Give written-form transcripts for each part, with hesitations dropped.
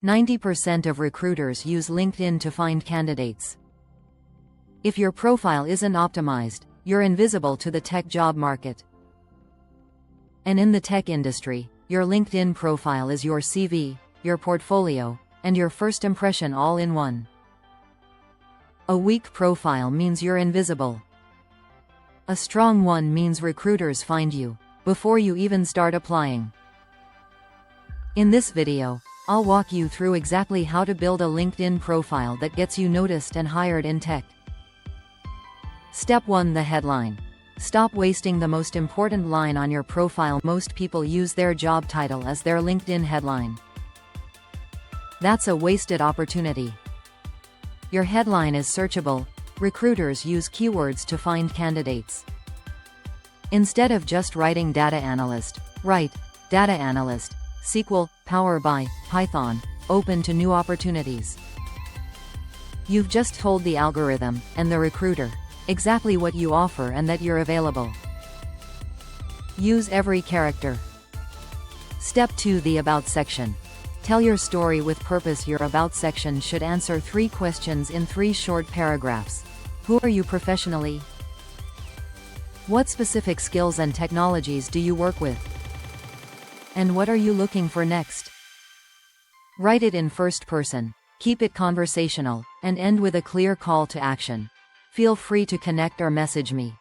90% of recruiters use LinkedIn to find candidates. If your profile isn't optimized, you're invisible to the tech job market. And in the tech industry, your LinkedIn profile is your CV, your portfolio, and your first impression all in one. A weak profile means you're invisible. A strong one means recruiters find you before you even start applying. In this video, I'll walk you through exactly how to build a LinkedIn profile that gets you noticed and hired in tech. Step 1: the headline. Stop wasting the most important line on your profile. Most people use their job title as their LinkedIn headline. That's a wasted opportunity. Your headline is searchable. Recruiters use keywords to find candidates. Instead of just writing data analyst, write data analyst, SQL, Power BI, Python, open to new opportunities. You've just told the algorithm and the recruiter exactly what you offer and that you're available. Use every character. Step 2: the About section. Tell your story with purpose. Your About section should answer 3 questions in 3 short paragraphs. Who are you professionally? What specific skills and technologies do you work with? And what are you looking for next? Write it in first person, keep it conversational, and end with a clear call to action. Feel free to connect or message me.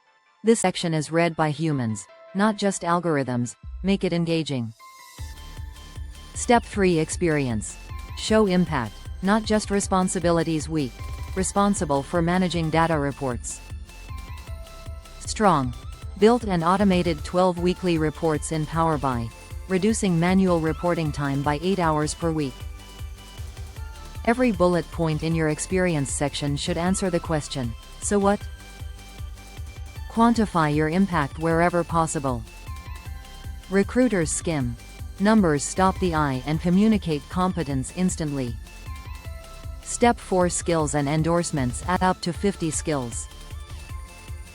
This section is read by humans, not just algorithms. Make it engaging. Step 3: experience. Show impact, not just responsibilities. Weak. Responsible for managing data reports. Strong. Built and automated 12 weekly reports in Power BI, reducing manual reporting time by 8 hours per week. Every bullet point in your experience section should answer the question, so what? Quantify your impact wherever possible. Recruiters skim numbers, stop the eye, and communicate competence instantly. Step 4: skills and endorsements. Add up to 50 skills.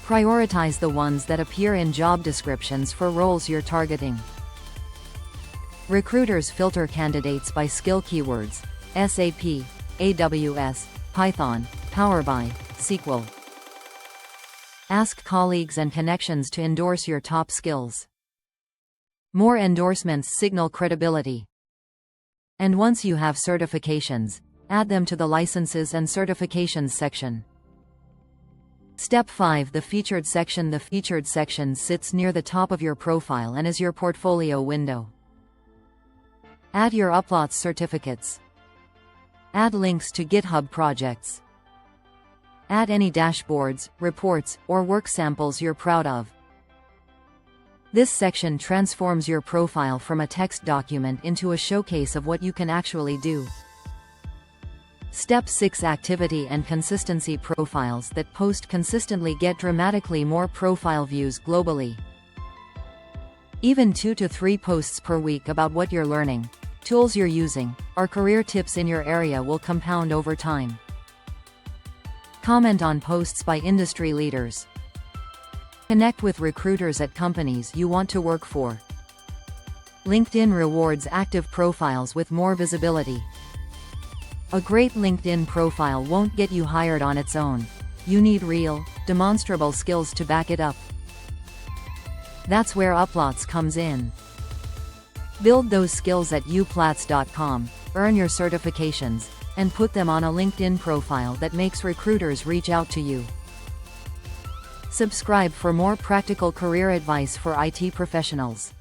Prioritize the ones that appear in job descriptions for roles you're targeting. Recruiters filter candidates by skill keywords: SAP, AWS, Python, Power BI, SQL. Ask colleagues and connections to endorse your top skills. More endorsements signal credibility. And once you have certifications, add them to the licenses and certifications section. Step 5: the featured section. The featured section sits near the top of your profile and is your portfolio window. Add your Uplatz certificates. Add links to GitHub projects. Add any dashboards, reports, or work samples you're proud of. This section transforms your profile from a text document into a showcase of what you can actually do. Step 6: activity and consistency. Profiles that post consistently get dramatically more profile views globally. Even 2 to 3 posts per week about what you're learning, tools you're using, or career tips in your area will compound over time. Comment on posts by industry leaders. Connect with recruiters at companies you want to work for. LinkedIn rewards active profiles with more visibility. A great LinkedIn profile won't get you hired on its own. You need real, demonstrable skills to back it up. That's where Uplatz comes in. Build those skills at uplatz.com, earn your certifications, and put them on a LinkedIn profile that makes recruiters reach out to you. Subscribe for more practical career advice for IT professionals.